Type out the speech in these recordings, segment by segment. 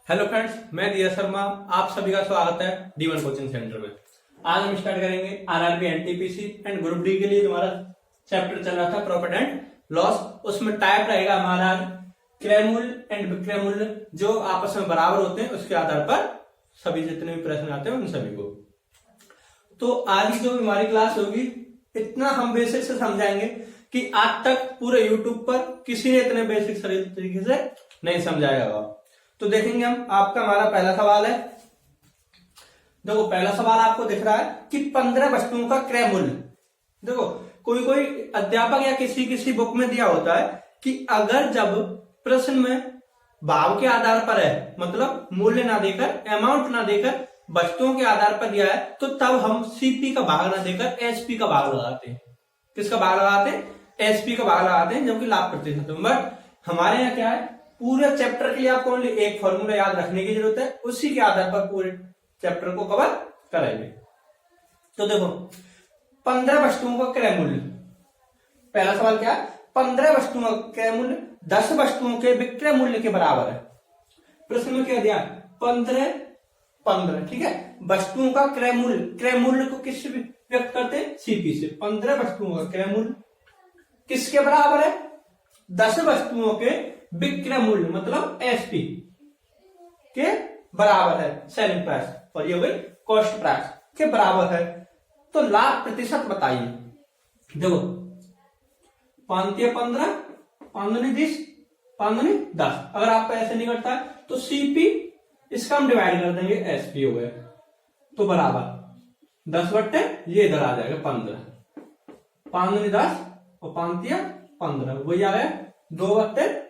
Hello friends, मैं दिया शर्मा। आप सभी का स्वागत है D1 कोचिंग सेंटर में। आज हम स्टार्ट करेंगे RRB NTPC and group D के लिए। जो हमारा चैप्टर चल रहा था प्रॉफिट एंड लॉस, उसमें टाइप रहेगा हमारा क्रय मूल्य एंड विक्रय मूल्य, जो आपस में बराबर होते हैं। उसके आधार पर सभी जितने भी प्रश्न आते हैं उन सभी को। तो आज की जो हमारी क्लास होगी, इतना हम बेसिक से समझाएंगे कि आज तक पूरे यूट्यूब पर किसी ने इतने बेसिक तरीके से नहीं समझाया होगा। तो देखेंगे हम। आपका हमारा पहला सवाल है। देखो, पहला सवाल आपको दिख रहा है कि 15 वस्तुओं का क्रय मूल्य। देखो, कोई कोई अध्यापक या किसी बुक में दिया होता है कि अगर जब प्रश्न में भाव के आधार पर है, मतलब मूल्य ना देकर, अमाउंट ना देकर, वस्तुओं के आधार पर दिया है, तो तब हम सीपी का भाग ना देकर एसपी का भाग लगाते हैं। किसका भाग लगाते हैं? एसपी का भाग लगाते हैं, जबकि लाभ प्रतिशत। बट हमारे यहाँ क्या है, पूरे चैप्टर के लिए आपको ओनली एक फॉर्मूला याद रखने की जरूरत है, उसी के आधार पर पूरे चैप्टर को कवर करेंगे। तो देखो, 15 वस्तुओं का क्रय मूल्य। पहला सवाल क्या है? 15 वस्तुओं का क्रय मूल्य 10 वस्तुओं के विक्रय मूल्य के बराबर है। प्रश्न में क्या दिया? 15, ठीक है। वस्तुओं का क्रय मूल्य को किससे व्यक्त करते हैं? सीपी से। 15 वस्तुओं का क्रय मूल्य किसके बराबर है? 10 वस्तुओं के विक्रय मूल्य, मतलब एसपी के बराबर है। सेलिंग प्राइस, और ये वही कॉस्ट प्राइस के बराबर है। तो लाभ प्रतिशत बताइए। देखो, 15, 15, 10। अगर आपका ऐसे नहीं करता है तो सीपी, इसका हम डिवाइड कर देंगे, एसपी हो गया, तो बराबर 10 ये इधर आ जाएगा 15, 10 और 15, वही आ गया 2/3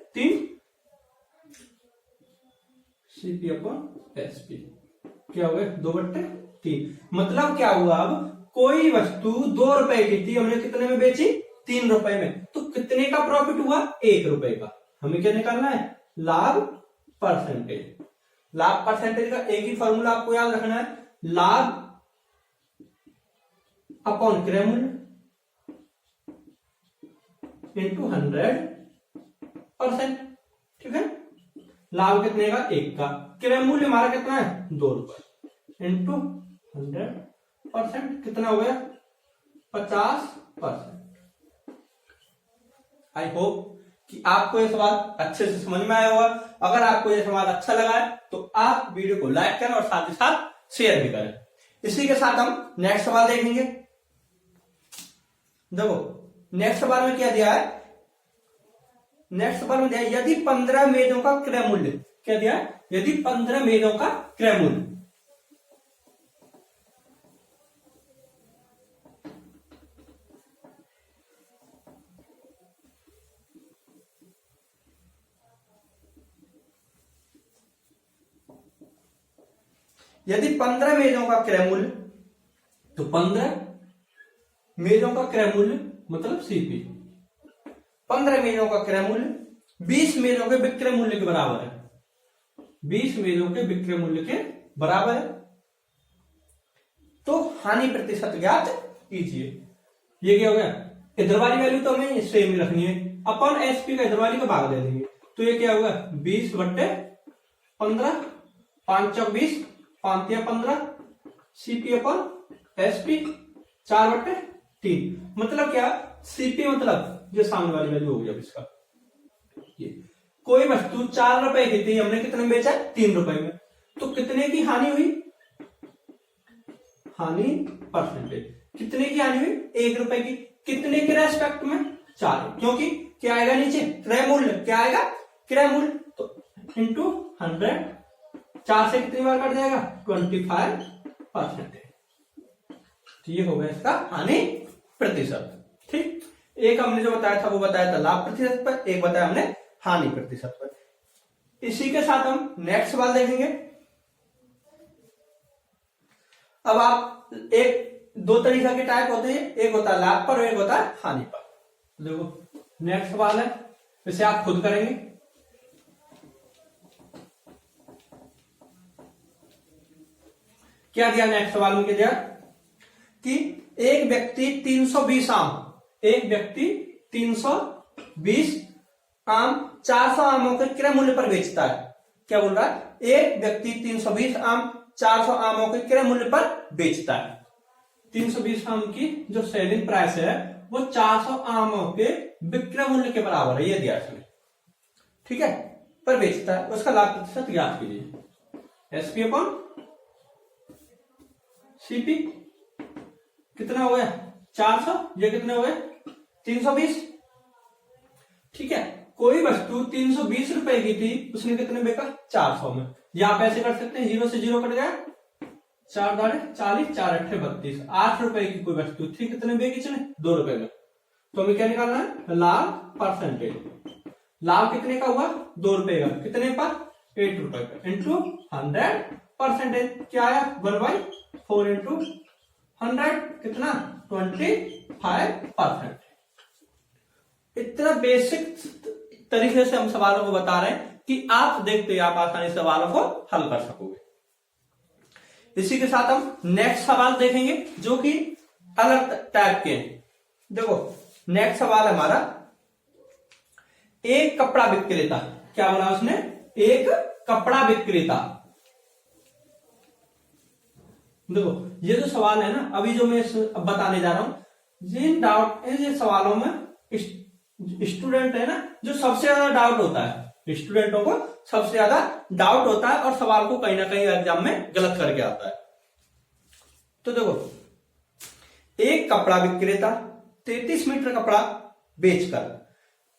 सीपी अपॉन एसपी। क्या हो गया? 2/3। मतलब क्या हुआ? अब कोई वस्तु 2 रुपए की थी, हमने कितने में बेची? 3 रुपए में। तो कितने का प्रॉफिट हुआ? 1 रुपए का। हमें क्या निकालना है? लाभ परसेंटेज। लाभ परसेंटेज का एक ही फॉर्मूला आपको याद रखना है, लाभ अपॉन क्रय मूल्य इंटू 100%। ठीक है। लाभ कितने का? 1 का। क्रय मूल्य हमारा कितना है? 2 रुपए इंटू 100%। कितना हो गया? 50%। आई होप कि आपको ये सवाल अच्छे से समझ में आया होगा। अगर आपको ये सवाल अच्छा लगा है तो आप वीडियो को लाइक करें और साथ ही साथ शेयर भी करें। इसी के साथ हम नेक्स्ट सवाल देखेंगे। देखो, नेक्स्ट सवाल में क्या दिया है? नेक्स्ट सवाल में दिया है, यदि 15 मेजों का क्रय मूल्य। क्या दिया है? यदि 15 मेजों का क्रय मूल्य यदि 15 मेजों का क्रय मूल्य, तो 15 मेजों का क्रय मूल्य मतलब सीपी, 15 मेजों का क्रय मूल्य 20 मेजों के विक्रय मूल्य के बराबर है। 20 मेजों के विक्रय मूल्य के बराबर है, तो हानि प्रतिशत ज्ञात कीजिए। ये क्या हो गया? इधर वाली वैल्यू तो हमें सेम ही रखनी है, अपन एसपी का इधर वाली का भाग दे देंगे। तो ये क्या होगा? 20/15, 5 चौक 20, 5 15, सीपी अपन एसपी 4/3। मतलब क्या? सीपी मतलब जो सामने वाली वैल्यू होगी अब इसका, ये कोई वस्तु 4 रुपए की थी, हमने कितने में बेचा? 3 रुपए में। तो कितने की हानि हुई? हानि परसेंटेज कितने की हानि हुई? 1 रुपए की। कितने के रेस्पेक्ट में? 4। क्योंकि क्या आएगा नीचे? क्रय मूल्य। क्या आएगा? क्रय मूल्य। तो इंटू 100, 4 से कितनी बार कट जाएगा? 25%। तो ये हो गया इसका हानि प्रतिशत। ठीक। एक हमने जो बताया था वो बताया था लाभ प्रतिशत पर, एक बताया हमने हानि प्रतिशत पर। इसी के साथ हम नेक्स्ट सवाल देखेंगे। अब आप दो तरीके के टाइप होते हैं, एक होता है लाभ पर और एक होता है हानि पर। देखो, नेक्स्ट सवाल है, इसे आप खुद करेंगे। क्या दिया नेक्स्ट सवाल में? क्या दिया कि एक व्यक्ति 320 आम 400 आमों के क्रय मूल्य पर बेचता है। क्या बोल रहा है, एक व्यक्ति 320 आम 400 आमों के क्रय मूल्य पर बेचता है। 320 आम की जो सेलिंग प्राइस है वो 400 आमों के विक्रय मूल्य के बराबर है, ये दिया इसमें, ठीक है, पर बेचता है। उसका लाभ प्रतिशत ज्ञात कीजिए। एसपी अपॉन सीपी कितना हो गया 400, ये कितने हो गए 320, ठीक है। कोई वस्तु 320 रुपए की थी, उसने कितने बेचा 400 में। या आप ऐसे कर सकते हैं, 0 से 0 कट गया, 4 दाड़े 40, 4 अट्ठे 32, 8 रुपए की कोई वस्तु थी, कितने बेची इसने 2 रुपए में। तो हमें क्या निकालना है, लाभ परसेंटेज। लाभ कितने का हुआ 2 रुपए का, कितने पर 8 रुपए का, इंटू 100%। क्या आया 1/4 इंटू 100 कितना 25%। इतना बेसिक तरीके से हम सवालों को बता रहे हैं कि आप देखते आप आसानी से सवालों को हल कर सकोगे। इसी के साथ हम नेक्स्ट सवाल देखेंगे जो कि अलग टाइप के हैं। देखो नेक्स्ट सवाल है हमारा, एक कपड़ा विक्रेता, क्या बोला उसने, एक कपड़ा विक्रेता। देखो ये जो सवाल है ना, अभी जो मैं बताने जा रहा हूं, ये सवालों में स्टूडेंट है ना जो सबसे ज्यादा डाउट होता है, स्टूडेंटों को सबसे ज्यादा डाउट होता है और सवाल को कहीं ना कहीं एग्जाम में गलत करके आता है। तो देखो, एक कपड़ा विक्रेता 33 मीटर कपड़ा बेचकर,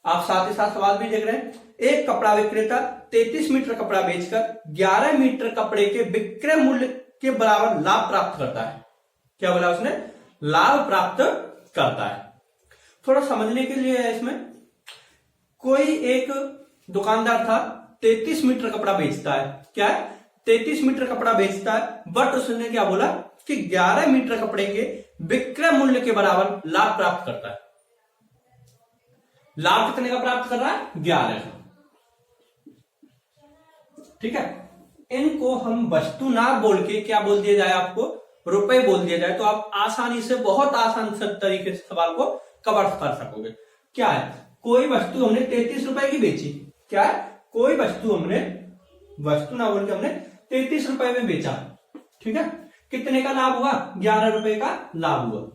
आप साथ ही साथ सवाल भी देख रहे हैं, एक कपड़ा विक्रेता 33 मीटर कपड़ा बेचकर 11 मीटर कपड़े के विक्रय मूल्य के बराबर लाभ प्राप्त करता है। क्या बोला उसने, लाभ प्राप्त करता है। थोड़ा समझने के लिए है इसमें, कोई एक दुकानदार था 33 मीटर कपड़ा बेचता है, क्या है 33 मीटर कपड़ा बेचता है, बट उसने क्या बोला कि 11 मीटर कपड़े के विक्रय मूल्य के बराबर लाभ प्राप्त करता है। लाभ कितने का प्राप्त कर रहा है 11 का, ठीक है। इनको हम वस्तु ना बोल के क्या बोल दिया जाए, आपको रुपए बोल दिया जाए, तो आप आसानी से, बहुत आसान तरीके से सवाल को कवर कर सकोगे। क्या है, कोई वस्तु हमने 33 रुपए की बेची, क्या है, कोई वस्तु हमने, वस्तु ना बोल के हमने 33 रुपए में बेचा, ठीक है। कितने का लाभ हुआ 11 रुपए का लाभ हुआ।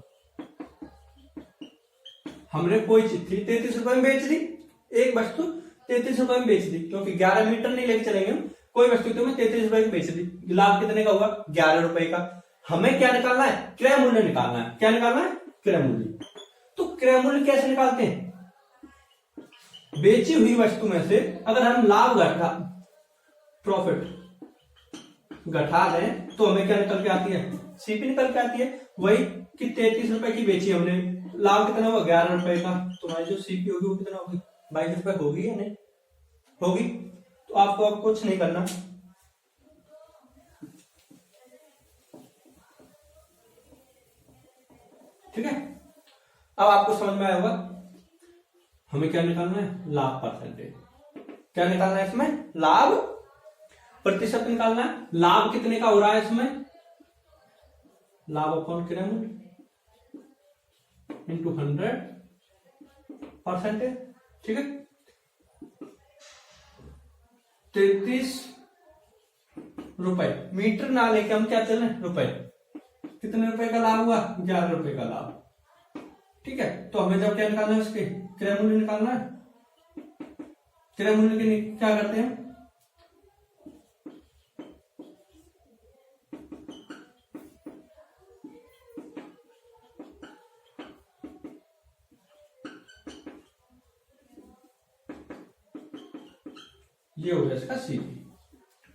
हमने कोई चीज थी 33 रुपए में बेच दी, एक वस्तु 33 रुपए में बेच दी, क्योंकि 11 मीटर नहीं लेके चलेंगे हम, कोई वस्तु तो मैं 33 रुपए की बेच दी, लाभ कितने का हुआ 11 रुपए का। हमें क्या निकालना है, क्रय मूल्य निकालना है। क्या निकालना है, क्रय मूल्य। तो क्रय मूल्य कैसे निकालते हैं, बेची हुई वस्तु में से अगर हम लाभ घटा, प्रॉफिट घटा लें तो हमें क्या निकल के आती है, सीपी निकल के आती है। वही कि 33 रुपए की बेची हमने, लाभ कितना हुआ 11 रुपए का, तुम्हारी जो सीपी होगी वो कितना होगी 22 रुपए होगी या नहीं होगी। तो आपको अब कुछ नहीं करना, ठीक है। अब आपको समझ में आया होगा हमें क्या निकालना है, लाभ परसेंटेज। क्या निकालना है इसमें, लाभ प्रतिशत निकालना है। लाभ कितने का हो रहा है इसमें, लाभ अपॉन क्रय मूल्य इंटू 100%, ठीक है। 33 रुपए, मीटर ना लेके हम क्या चले रुपए, कितने रुपए का लाभ हुआ 11 रुपए का लाभ, ठीक है। तो हमें जब क्या निकालना है, उसके क्रय मूल्य निकालना है। क्रय मूल्य के क्या करते हैं, ये हो गया इसका सीपी,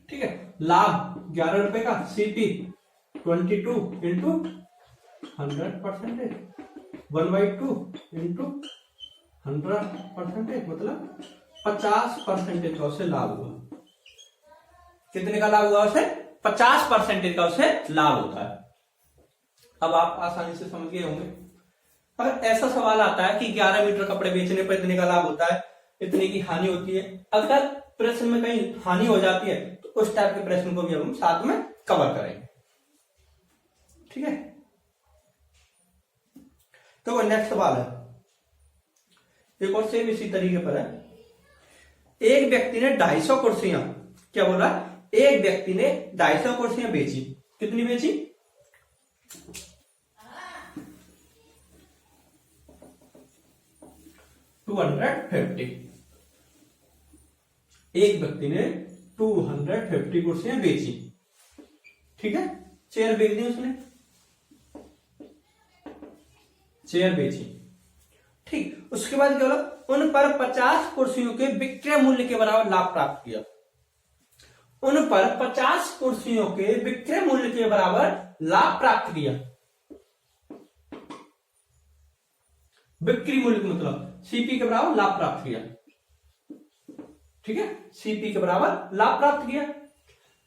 ठीक है। लाभ 11 रुपए का, सीपी 22 इंटू 100%, 1/2 इंटू 100%, मतलब 50% का उसे लाभ हुआ। कितने का लाभ हुआ उसे, 50% का उसे लाभ होता है। अब आप आसानी से समझ गए होंगे। अगर ऐसा सवाल आता है कि 11 मीटर कपड़े बेचने पर इतने का लाभ होता है, इतने की हानि होती है, अगर प्रश्न में कहीं हानि हो जाती है तो उस टाइप के प्रश्न को भी हम साथ में कवर करेंगे, ठीक है। तो नेक्स्ट सवाल है, एक और सेम इसी तरीके पर है। एक व्यक्ति ने 250 कुर्सियां क्या बोला, एक व्यक्ति ने 250 कुर्सियां बेची। कितनी बेची? 250। एक व्यक्ति ने 250 कुर्सियां बेची, ठीक है, चेयर बेच दी उसने, चेयर बेची, ठीक। उसके बाद क्या बोला, उन पर 50 कुर्सियों के विक्रय मूल्य के बराबर लाभ प्राप्त किया। उन पर 50 कुर्सियों के विक्रय मूल्य के बराबर लाभ प्राप्त किया। बिक्री मूल्य का मतलब सीपी के बराबर लाभ प्राप्त किया, ठीक है, सीपी के बराबर लाभ प्राप्त किया।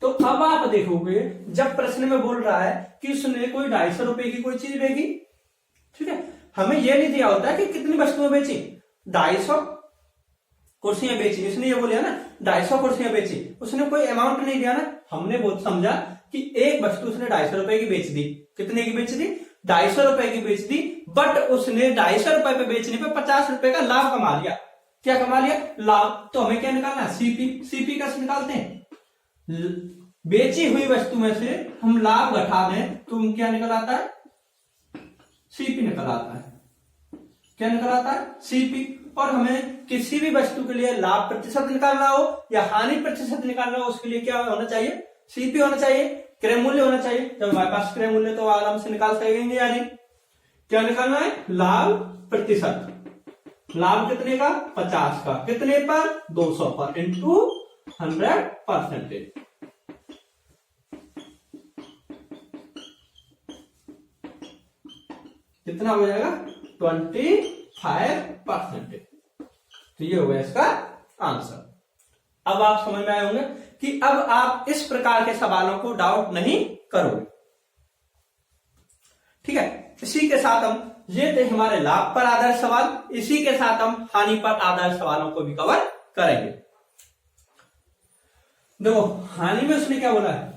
तो अब आप देखोगे जब प्रश्न में बोल रहा है कि उसने कोई 250 रुपए की कोई चीज बेची, ठीक है, हमें यह नहीं दिया होता कि कितनी वस्तुएं बेची। 250 कुर्सियां बेची, इसने ये बोला ना 250 कुर्सियां बेची, उसने कोई अमाउंट नहीं दिया ना। हमने बहुत समझा कि एक वस्तु उसने 250 रुपए की बेच दी। कितने की बेच दी? 250 रुपए की बेच दी, बट उसने 250 रुपए पे बेचने पे 50 रुपए का लाभ कमा लिया। क्या कमा लिया? लाभ। तो हमें क्या निकालना है? सीपी। सीपी कैसे निकालते हैं? बेची हुई वस्तु में से हम लाभ घटा दें तो हम क्या निकल आता है? सीपी निकल आता है। क्या निकल आता है? सीपी। और हमें किसी भी वस्तु के लिए लाभ प्रतिशत निकालना हो या हानि प्रतिशत निकालना हो, उसके लिए क्या होना चाहिए? सीपी होना चाहिए, क्रय मूल्य होना चाहिए। जब हमारे पास क्रय मूल्य तो आराम से निकाल सकेंगे। यानी क्या निकालना है? लाभ प्रतिशत। लाभ कितने का? 50 का। कितने पर? 200 पर, इंटू 100%। कितना हो जाएगा? 25%। तो ये हो गया इसका आंसर। अब आप समझ में आए होंगे कि अब आप इस प्रकार के सवालों को डाउट नहीं करोगे, ठीक है। इसी के साथ हम, ये थे हमारे लाभ पर आधारित सवाल, इसी के साथ हम हानि पर आधारित सवालों को भी कवर करेंगे। देखो हानि में उसने क्या बोला है?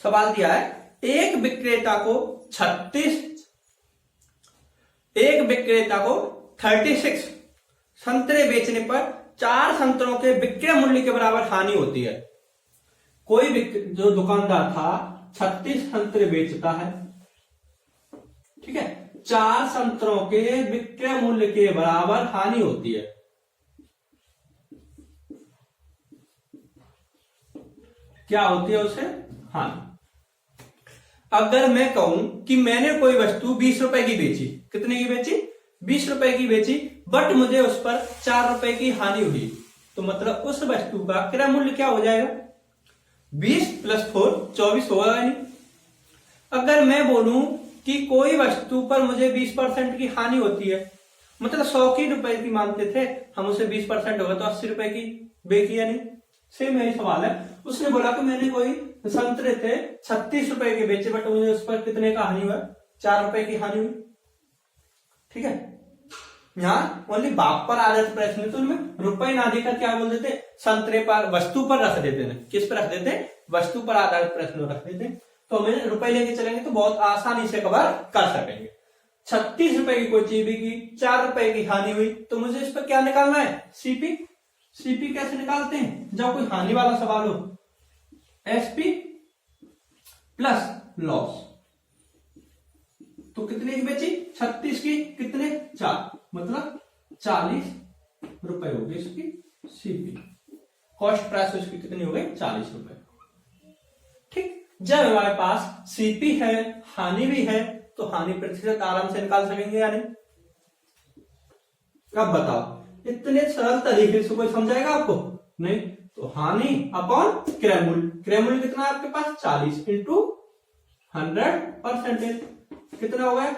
सवाल दिया है, एक विक्रेता को 36 संतरे बेचने पर 4 संतरों के विक्रय मूल्य के बराबर हानि होती है। कोई जो दुकानदार था 36 संतरे बेचता है, ठीक है, 4 संतरों के विक्रय मूल्य के बराबर हानि होती है। क्या होती है उसे? हानि। अगर मैं कहूं कि मैंने कोई वस्तु 20 रुपए की बेची, कितने की बेची? 20 रुपए की बेची, बट मुझे उस पर 4 रुपए की हानि हुई, तो मतलब उस वस्तु का क्रय मूल्य क्या हो जाएगा? 20 + 4 24 होगा। नहीं, अगर मैं बोलूं कि कोई वस्तु पर मुझे 20% की हानि होती है, मतलब 100 की रुपए की मानते थे हम, उसे 20% होगा तो 80 रुपए की बेची या नहीं? सेम यही सवाल है। उसने बोला कि मैंने कोई संतरे थे 36 रुपए के बेचे, बट मुझे उस पर कितने का हानि हुआ? 4 रुपए की हानि हुई, ठीक है। यहां ओनली बाप पर आधारित प्रश्न, तो उनमें रुपए ना देकर क्या बोल देते? संतरे पर, वस्तु पर रख देते हैं। किस पर रख देते? वस्तु पर आधारित प्रश्न रख देते। तो हमें रुपए लेके चलेंगे तो बहुत आसानी से कवर कर सकेंगे। 36 रुपए की कोई चीज की 4 रुपए की हानि हुई, तो मुझे इस पर क्या निकालना है? सीपी। सीपी कैसे निकालते हैं? जब कोई हानि वाला सवाल हो, एसपी प्लस लॉस। तो कितने की बेची? 36 की, कितने? 4, मतलब 40 रुपए हो गई इसकी सीपी। कॉस्ट प्राइस उसकी कितनी हो गई? 40 रुपए, ठीक। जब हमारे पास सीपी है, हानि भी है, तो हानि प्रतिशत आराम से निकाल सकेंगे या नहीं? अब बताओ, इतने सरल तरीके से कोई समझाएगा आपको? नहीं। तो हानि अपॉन क्रय मूल्य। क्रय मूल्य कितना है आपके पास? 40 इंटू 100%। कितना हो गया?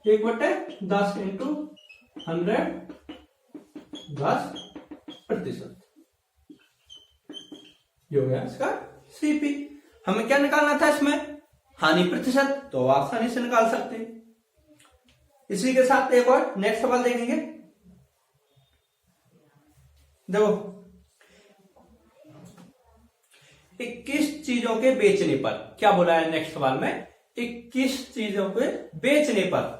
1/10 इंटू 100, 10%। ये हो गया इसका सीपी। हमें क्या निकालना था इसमें? हानि प्रतिशत, तो आसानी से निकाल सकते हैं। इसी के साथ एक और नेक्स्ट सवाल देखेंगे। देखो, 21 चीजों के बेचने पर, क्या बोला है नेक्स्ट सवाल में? 21 चीजों के बेचने पर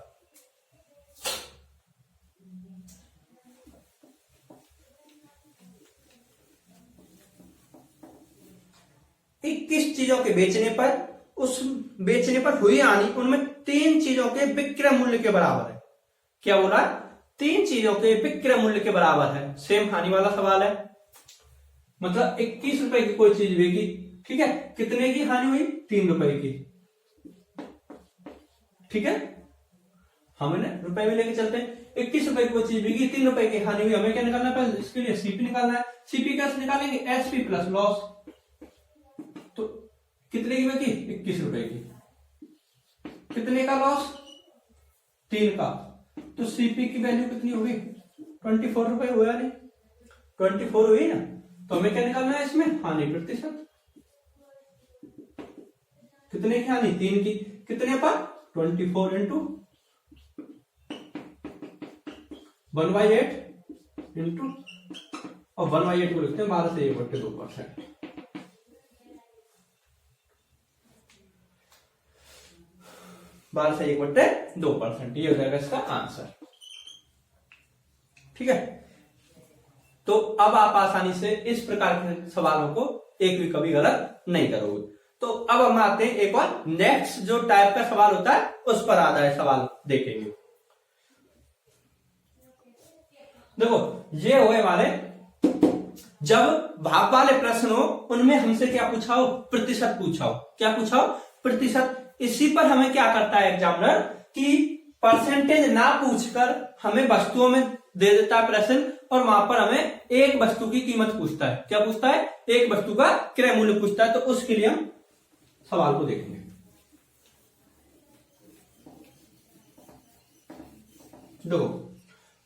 21 चीजों के बेचने पर उस बेचने पर हुई हानि उनमें 3 चीजों के विक्रय मूल्य के बराबर है। क्या बोला? 3 चीजों के विक्रय मूल्य के बराबर है। सेम हानि वाला सवाल है। मतलब 21 रुपए की कोई चीज बिकी, ठीक है, कितने की हानि हुई? 3 रुपए की, ठीक है। हम इन्हें रुपए में लेके चलते हैं। 21 रुपए की कोई चीज बिकी, 3 रुपए की हानि हुई, हमें क्या निकालना है? पहले इसके लिए सीपी निकालना है। सीपी कैसे निकालेंगे? SP plus loss. तो कितने की बिकी? 21 रुपए की। कितने का लॉस? 3 का। तो सीपी की वैल्यू कितनी होगी? 24 रुपए हुआ नहीं? 24 हुई ना। तो हमें क्या निकालना है इसमें? हानि प्रतिशत। कितने की हानि? 3 की। कितने पर? 24 इंटू 1/8 इंटू, और 1/8 को लिखते हैं 12 से 1/2%। 12 से 1/2%, ये हो जाएगा इसका आंसर, ठीक है। तो अब आप आसानी से इस प्रकार के सवालों को एक भी कभी गलत नहीं करोगे। तो अब हम आते हैं एक और नेक्स्ट जो टाइप का सवाल होता है उस पर आधारित सवाल देखेंगे। देखो ये हुए हमारे, जब भाग वाले प्रश्न हो उनमें हमसे क्या पूछा हो? प्रतिशत पूछा हो। क्या पूछा हो? प्रतिशत। इसी पर हमें क्या करता है एग्जामिनर कि परसेंटेज ना पूछकर हमें वस्तुओं में दे देता है प्रश्न, और वहां पर हमें एक वस्तु की कीमत पूछता है। क्या पूछता है? एक वस्तु का क्रय मूल्य पूछता है। तो उसके लिए हम सवाल को देखेंगे। देखो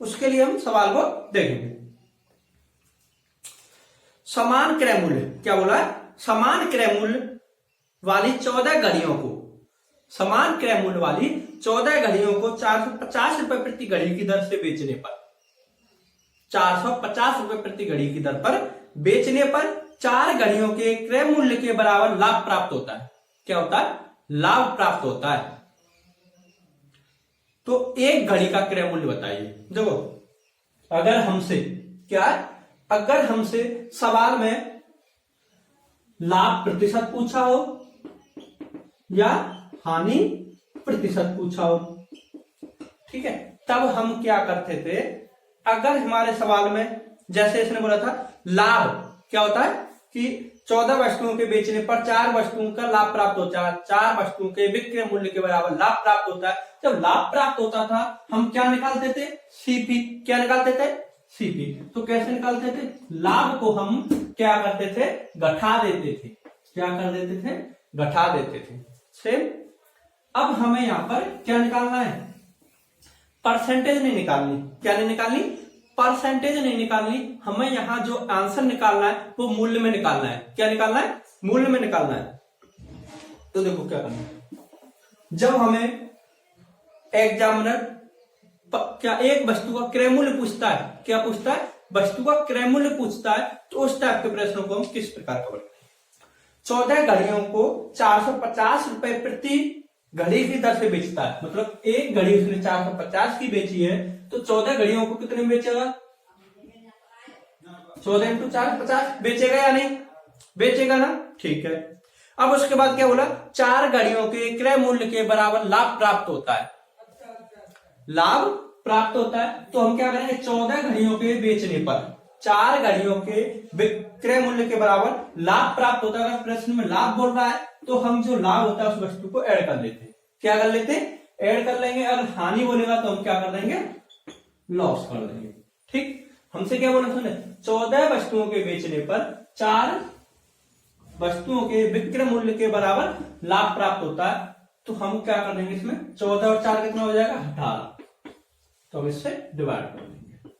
उसके लिए हम सवाल को देखेंगे। समान क्रय मूल्य, क्या बोला है? समान क्रय मूल्य वाली 14 घड़ियों को, समान क्रय मूल्य वाली 14 घड़ियों को 450 रुपए प्रति घड़ी की दर से बेचने पर, 450 रुपए प्रति घड़ी की दर पर बेचने पर 4 घड़ियों के क्रय मूल्य के बराबर लाभ प्राप्त होता है। क्या होता है? लाभ प्राप्त होता है। तो एक घड़ी का क्रय मूल्य बताइए। देखो अगर हमसे क्या है, अगर हमसे सवाल में लाभ प्रतिशत पूछा हो या हानि प्रतिशत पूछा हो, ठीक है, तब हम क्या करते थे? अगर हमारे सवाल में जैसे इसने बोला था लाभ क्या होता है कि 14 वस्तुओं के बेचने पर 4 वस्तुओं का लाभ प्राप्त होता है, 4 वस्तुओं के विक्रय मूल्य के बराबर लाभ प्राप्त होता है। जब लाभ प्राप्त होता था हम क्या निकालते थे? सीपी। क्या निकालते थे? सीपी। तो कैसे निकालते थे? लाभ को हम क्या करते थे? घटा देते थे। क्या कर देते थे? घटा देते थे। सेम अब हमें यहां पर क्या निकालना है? परसेंटेज नहीं निकालनी। क्या नहीं निकालनी? परसेंटेज नहीं निकालनी। हमें यहां जो आंसर निकालना है वो मूल्य में निकालना है। क्या निकालना है? मूल्य में निकालना है। तो देखो क्या करना है, जब हमें एग्जामिनर क्या एक वस्तु का क्रय मूल्य पूछता है, क्या पूछता है? वस्तु का क्रय मूल्य पूछता है, तो उस टाइप के प्रश्नों को हम किस प्रकार कवर करें? 14 घड़ियों को 450 रुपए प्रति घड़ी की दर से बेचता है। मतलब एक घड़ी उसने 450 की बेची है, तो 14 घड़ियों को कितने में बेचेगा? 14 इंटू 450 बेचेगा या नहीं? बेचेगा ना, ठीक है। अब उसके बाद क्या बोला? 4 घड़ियों के क्रय मूल्य के बराबर लाभ प्राप्त होता है। लाभ प्राप्त होता है तो हम क्या करेंगे? 14 घड़ियों के बेचने पर 4 घड़ियों के विक्रय मूल्य के बराबर लाभ प्राप्त होता है। अगर प्रश्न में लाभ बोल रहा है तो हम जो लाभ होता है उस वस्तु को ऐड कर लेते हैं। क्या कर लेते हैं? ऐड कर लेंगे। अगर हानि बोलेगा तो हम क्या कर देंगे? लॉस कर देंगे। ठीक, हमसे क्या बोला सुने? 14 वस्तुओं के बेचने पर 4 वस्तुओं के विक्रय मूल्य के बराबर लाभ प्राप्त होता है। तो हम क्या कर देंगे? इसमें 14 और 4 कितना हो जाएगा? 18। तो हम इससे डिवाइड कर देंगे।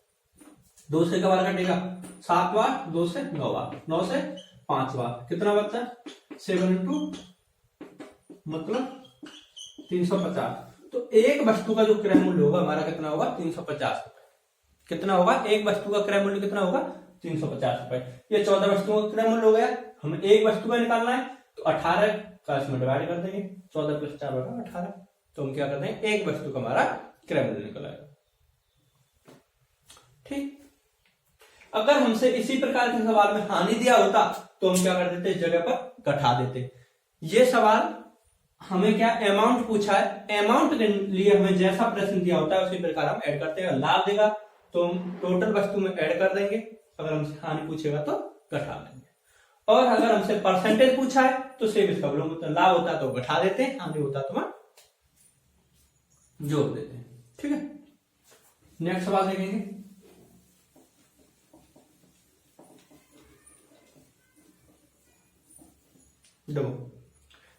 2 से क्या कटेगा? 7 बार, 2 से 9 बार, 9 से 5 बार, कितना बचता है? 7 इंटू मतलब 350। तो एक वस्तु का जो क्रय मूल्य होगा हमारा कितना होगा? 350 रुपए। कितना होगा? एक वस्तु का क्रय मूल्य कितना होगा? 350 रुपए। ये 14 वस्तुओं का क्रय मूल्य हो गया। हमें एक वस्तु का निकालना है तो 18 का इसमें डिवाइड कर देंगे। 14 प्लस 4 होगा 18। तो हम क्या करते हैं? एक वस्तु का हमारा क्रय मूल्य निकल आएगा। ठीक, अगर हमसे इसी प्रकार के सवाल में हानि दिया होता तो हम क्या कर देते, इस जगह पर घटा देते। ये सवाल हमें क्या अमाउंट पूछा है, अमाउंट के लिए हमें जैसा प्रश्न दिया होता है उसी प्रकार हम ऐड करते हैं। लाभ देगा तो हम टोटल वस्तु में ऐड कर देंगे, अगर हमसे हानि पूछेगा तो घटा देंगे। और अगर हमसे परसेंटेज पूछा है तो सेम इसका प्रॉब्लम होता है, लाभ होता तो घटा देते हैं, हानि होता तो हम जोड़ देते हैं। ठीक है, नेक्स्ट सवाल देखेंगे। देखो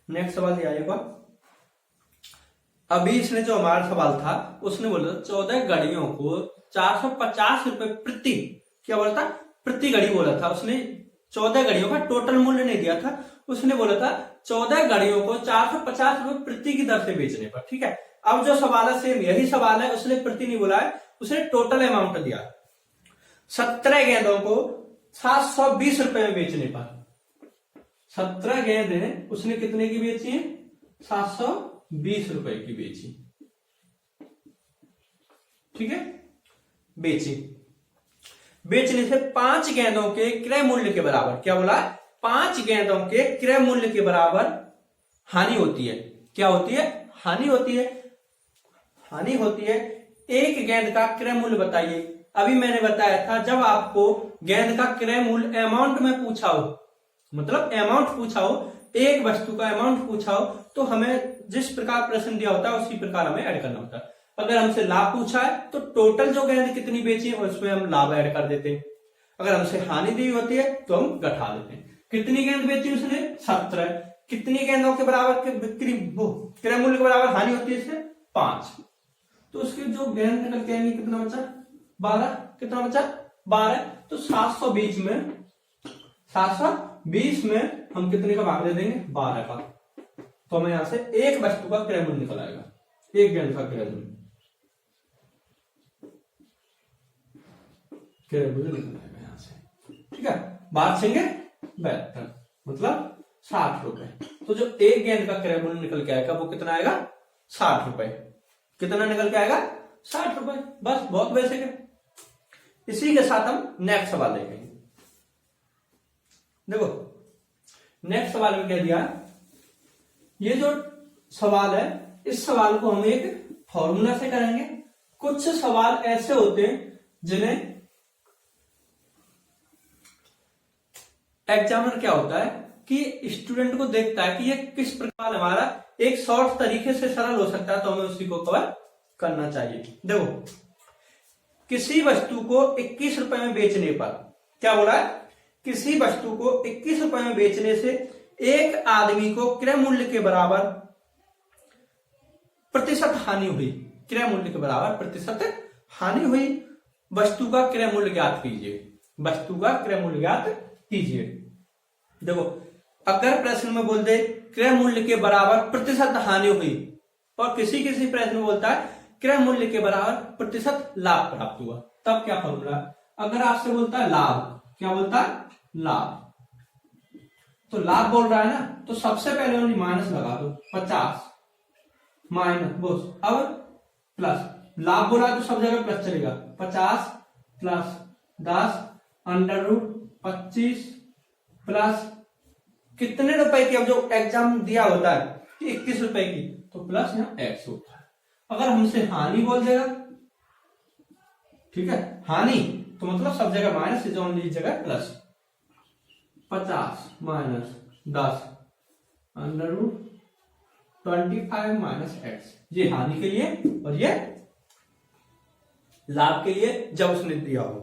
नेक्स्ट सवाल ये आएगा, अभी इसने जो हमारा सवाल था उसने बोला 14 घड़ियों को 450 रुपए प्रति, क्या बोला था, प्रति घड़ी बोला था उसने। 14 घड़ियों का टोटल मूल्य नहीं दिया था, उसने बोला था 14 घड़ियों को 450 रुपए प्रति की दर से बेचने पर। ठीक है, अब जो सवाल है सेम यही सवाल है, उसने प्रति नहीं बोला है, उसने टोटल अमाउंट दिया। 17 गेंदों को 720 रुपए में बेचने पर, 17 गेंदें उसने कितने की बेची है, 720 रुपए की बेची। ठीक है, बेची। बेचने से 5 गेंदों के क्रय मूल्य के बराबर, क्या बोला, 5 गेंदों के क्रय मूल्य के बराबर हानि होती है। क्या होती है, हानि होती है। हानि होती है। एक गेंद का क्रय मूल्य बताइए। अभी मैंने बताया था जब आपको गेंद का क्रय मूल्य अमाउंट में पूछा हो, मतलब अमाउंट पूछा हो, एक वस्तु का अमाउंट पूछा हो, तो हमें जिस प्रकार प्रश्न दिया होता है उसी प्रकार हमें ऐड करना होता है। अगर हमसे लाभ पूछा है तो टोटल जो गेंद कितनी बेची है उसमें हम लाभ ऐड कर देते हैं। अगर हमसे हानि दी होती है तो हम घटा देते हैं। कितनी गेंद बेची उसने, 17। कितनी गेंदों के बराबर बिक्री क्रय मूल्य के बराबर हानि होती है इससे, 5। तो उसके जो गेंद निकल के आएंगे कितना बचा, 12। कितना बचा, 12। तो 720 में हम कितने का भाग दे देंगे, 12 का। तो हमें यहां से एक वस्तु का क्रय मूल्य निकल आएगा, एक गेंद का क्रय मूल्य निकल आएगा यहां से। ठीक है, बात सेंगे 72 मतलब 60 रुपए। तो जो एक गेंद का क्रय मूल्य निकल के आएगा वो कितना आएगा, 60 रुपए। कितना निकल के आएगा, 60 रुपए। बस, बहुत बेसिक है। इसी के साथ हम नेक्स्ट सवाल देखेंगे। देखो नेक्स्ट सवाल में क्या दिया, ये जो सवाल है इस सवाल को हम एक फॉर्मूला से करेंगे। कुछ सवाल ऐसे होते हैं जिन्हें एग्जामिनर क्या होता है कि स्टूडेंट को देखता है कि ये किस प्रकार हमारा एक शॉर्ट तरीके से सरल हो सकता है, तो हमें उसी को कवर करना चाहिए। देखो, किसी वस्तु को 21 रुपए में बेचने पर, क्या बोला है, किसी वस्तु को 21 रुपए में बेचने से एक आदमी को क्रय मूल्य के बराबर प्रतिशत हानि हुई। क्रय मूल्य के बराबर प्रतिशत हानि हुई। वस्तु का क्रय मूल्य ज्ञात कीजिए। वस्तु का क्रय मूल्य ज्ञात कीजिए। देखो, अगर प्रश्न में बोल दे क्रय मूल्य के बराबर प्रतिशत हानि हुई, और किसी किसी प्रश्न में बोलता है क्रय मूल्य के बराबर प्रतिशत लाभ प्राप्त हुआ, तब क्या फॉर्मूला। अगर आपसे बोलता है लाभ, क्या बोलता है, लाभ, तो लाभ बोल रहा है ना, तो सबसे पहले उन्हें माइनस लगा दो, 50 माइनस बोस, अब प्लस। लाभ बोला तो सब जगह प्लस चलेगा, 50 प्लस 10 अंडर रूट 25 प्लस कितने रुपए की, अब जो एग्जाम दिया होता है 21 रुपए की, तो प्लस यहाँ एक्स होता है। अगर हमसे हानि बोल देगा, ठीक है, हानि, तो मतलब सब जगह माइनस, इज ओनली जगह plus. 50 minus 10 under root 25 minus x, ये हानि के लिए और ये लाभ के लिए जब उसने दिया हो।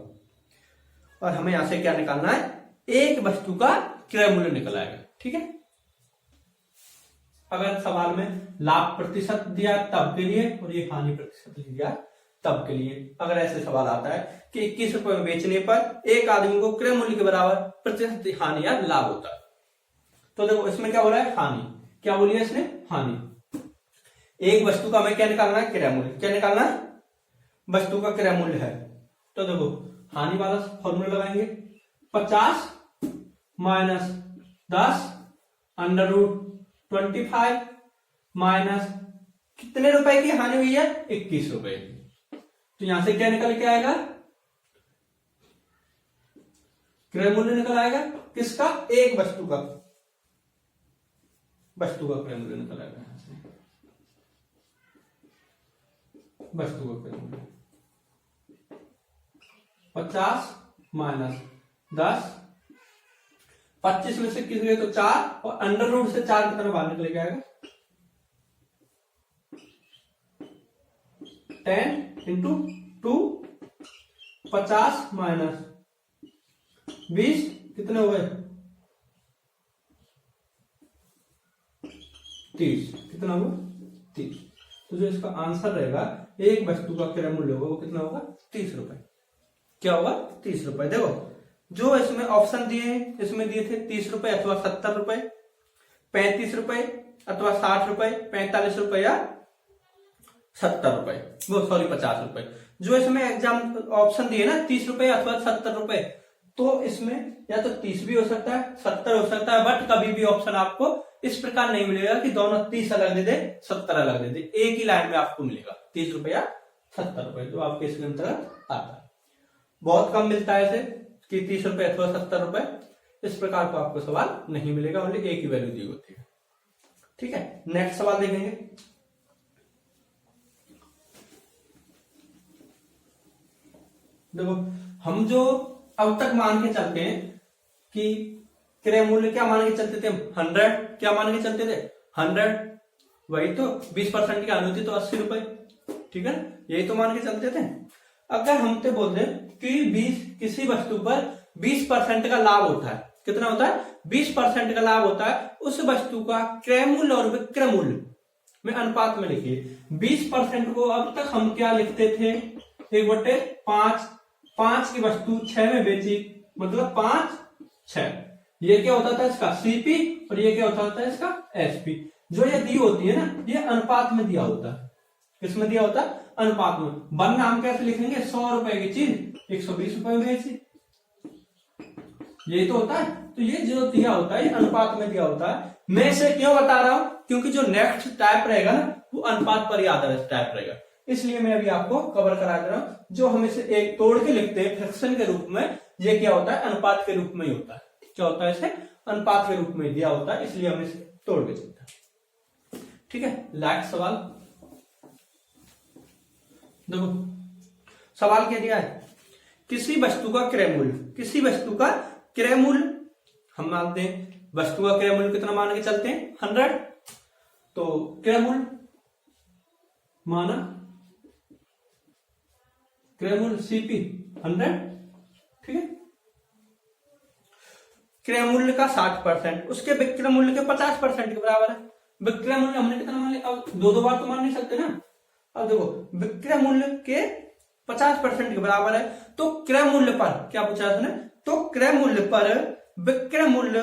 और हमें यहां से क्या निकालना है, एक वस्तु का क्रय मूल्य निकल आएगा। ठीक है, अगर सवाल में लाभ प्रतिशत दिया तब के लिए और ये हानि प्रतिशत दिया तब के लिए। अगर ऐसे सवाल आता है कि 21 रुपए में बेचने पर एक आदमी को क्रय मूल्य के बराबर प्रतिशत हानि या लाभ होता है, तो देखो इसमें क्या बोला है, हानि। क्या बोली है इसने, हानि। एक वस्तु का हमें क्या निकालना है, क्रय मूल्य। क्या निकालना है, वस्तु का क्रय मूल्य है। तो देखो हानि वाला फॉर्मूला लगाएंगे, 50 माइनस 10 अंडर रूट 25 माइनस कितने रुपए की हानि हुई है, 21 रुपए की। तो यहां से क्या निकल के आएगा, क्रय मूल्य निकल आएगा किसका, एक वस्तु का क्रय मूल्य निकल आएगा यहां से, वस्तु का क्रय मूल्य 50 माइनस 10, 25 में से किस गए तो 4, और अंडर रूट से 4 कितना बाहर निकल आएगा 10 इंटू 2, 50 माइनस 20 कितने हुए 30, कितना हुआ 30। तो जो इसका आंसर रहेगा एक वस्तु का क्रय मूल्य होगा वो कितना होगा 30 रुपए। क्या होगा 30 रुपए। देखो जो इसमें ऑप्शन दिए हैं, इसमें दिए थे 30 रुपए अथवा 70 रुपए, 35 रुपए अथवा 60 रुपए, 45 रुपए या 70 रुपए, वो सॉरी 50 रुपए। जो इसमें एग्जाम ऑप्शन दिए ना 30 रुपए अथवा 70 रुपए, तो इसमें या तो 30 भी हो सकता है 70 हो सकता है, बट कभी भी ऑप्शन आपको इस प्रकार नहीं मिलेगा कि दोनों 30 अलग दे दे 70 अलग दे दे, एक ही लाइन में आपको मिलेगा 30 रुपए या 70 रुपए, जो आपके इसके अंतर्गत आता है। बहुत कम मिलता है इसे कि 30 रुपए अथवा 70 रुपए, इस प्रकार को आपको सवाल नहीं मिलेगा, ओनली एक ही वैल्यू दी होती है। ठीक है, नेक्स्ट सवाल देखेंगे। देखो हम जो अब तक मान के चलते हैं कि क्रय मूल्य क्या मान के चलते थे, 100 क्या मान के चलते थे 100, वही तो 20% की हानि होती तो 80 रुपए, ठीक है, यही तो मान के चलते थे। अगर हम तो बोल दें कि 20 किसी वस्तु पर 20% का लाभ होता है, कितना होता है 20% का लाभ होता है, उस वस्तु का क्रय मूल्य और विक्रय मूल्य में अनुपात में लिखिए। 20% को अब तक हम क्या लिखते थे 1/5, 5 की वस्तु 6 में बेची मतलब 5 6, ये क्या होता था इसका सीपी और ये क्या होता था इसका एसपी। जो ये दी होती है ना ये अनुपात में दिया होता है, किसमें दिया होता है अनुपात में, वरना हम कैसे लिखेंगे 100 रुपए की चीज 120 रुपए में बेची, यही तो होता है। तो ये जो दिया होता है ये अनुपात में दिया होता है। मैं इसे क्यों बता रहा हूं, क्योंकि जो नेक्स्ट टाइप रहेगा ना वो अनुपात पर ही आधारित टाइप रहेगा, इसलिए मैं अभी आपको कवर करा दे रहा हूं। जो हम इसे एक तोड़ के लिखते हैं फ्रैक्शन के रूप में, ये क्या होता है अनुपात के रूप में ही होता है। क्या होता है इसे अनुपात के रूप में दिया होता है, इसलिए हम इसे तोड़ के चलते हैं। ठीक है, लास्ट सवाल देखो, सवाल क्या दिया है, किसी वस्तु का क्रय मूल्य, किसी वस्तु का क्रय मूल्य हम मानते हैं वस्तु का क्रय मूल्य कितना मान के चलते हैं 100, तो क्रय मूल्य माना क्रय मूल्य सीपी 100, ठीक है, क्रय मूल्य का 60% उसके विक्रय मूल्य के 50% के बराबर है। विक्रय मूल्य हमने कितना मान लिया, अब दो बार तो मान नहीं सकते ना। अब देखो विक्रय मूल्य के 50% के बराबर है, तो क्रय मूल्य पर क्या पूछा है, तो क्रय मूल्य पर विक्रय मूल्य,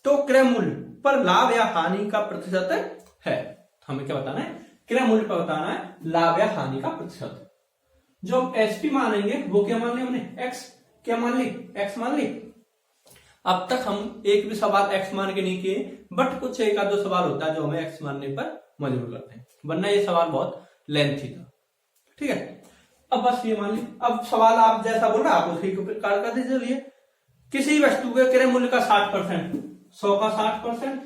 तो क्रय मूल्य पर लाभ या हानि का प्रतिशत है। हमें क्या बताना है, क्रय मूल्य पर बताना है लाभ या हानि का प्रतिशत। जो हम एसपी मानेंगे वो क्या मान लिया हमने, एक्स क्या मान ली, एक्स मान ली। अब तक हम एक भी सवाल एक्स मान के नहीं किए, बट कुछ एक आध दो सवाल होता है जो हमें एक्स मानने पर मजबूर करते हैं, वरना ये सवाल बहुत लेंथी था। ठीक है, अब बस ये मान ली, अब सवाल आप जैसा बोल रहे आप उसी को प्रकार कर दीजिए। किसी वस्तु के क्रय मूल्य का 60%, 100 का 60%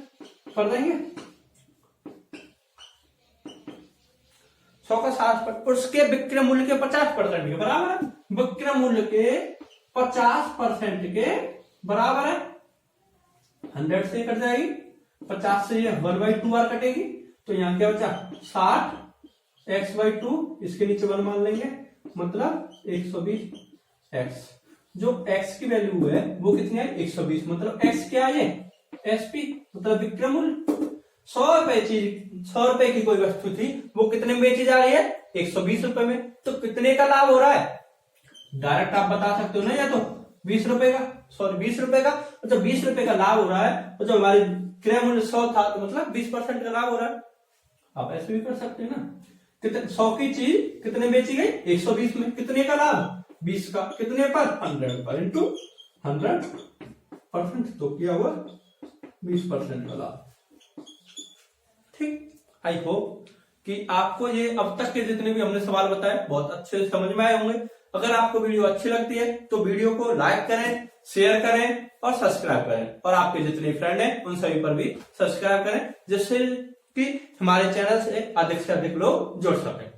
कर देंगे, 100 का 60%, उसके विक्रय मूल्य के 50% के बराबर है, विक्रय मूल्य के 50% के बराबर है 100 से कट जाएगी, 50 से ये 1/2 कटेगी, तो यहाँ क्या बचा 60 x/2, इसके नीचे 1 मान लेंगे, मतलब 120 x। जो x की वैल्यू है वो कितनी है 120, मतलब x क्या है एसपी, मतलब विक्रय मूल्य। 100 रुपए चीज, 100 रुपए की कोई वस्तु थी, वो कितने में बेची जा रही है 120 रुपए में, तो कितने का लाभ हो रहा है डायरेक्ट आप बता सकते हो ना, या तो 20 रुपए का, सॉरी 20 रुपए का, मतलब 20 रुपए का लाभ हो रहा है, तो जब हमारी क्रय मूल्य 100 था तो मतलब 20% का लाभ हो रहा है। आप ऐसे भी कर सकते हैं ना, कितने 100 की चीज कितने बेची गई 120 में, कितने का लाभ 20 का, कितने पर 100 पर इंटू 100%, तो क्या हुआ 20% का लाभ। ठीक, आई होप कि आपको ये अब तक के जितने भी हमने सवाल बताए बहुत अच्छे से समझ में आए होंगे। अगर आपको वीडियो अच्छी लगती है तो वीडियो को लाइक करें, शेयर करें और सब्सक्राइब करें, और आपके जितने फ्रेंड हैं उन सभी पर भी सब्सक्राइब करें, जिससे कि हमारे चैनल से अधिक लोग जुड़ सकें।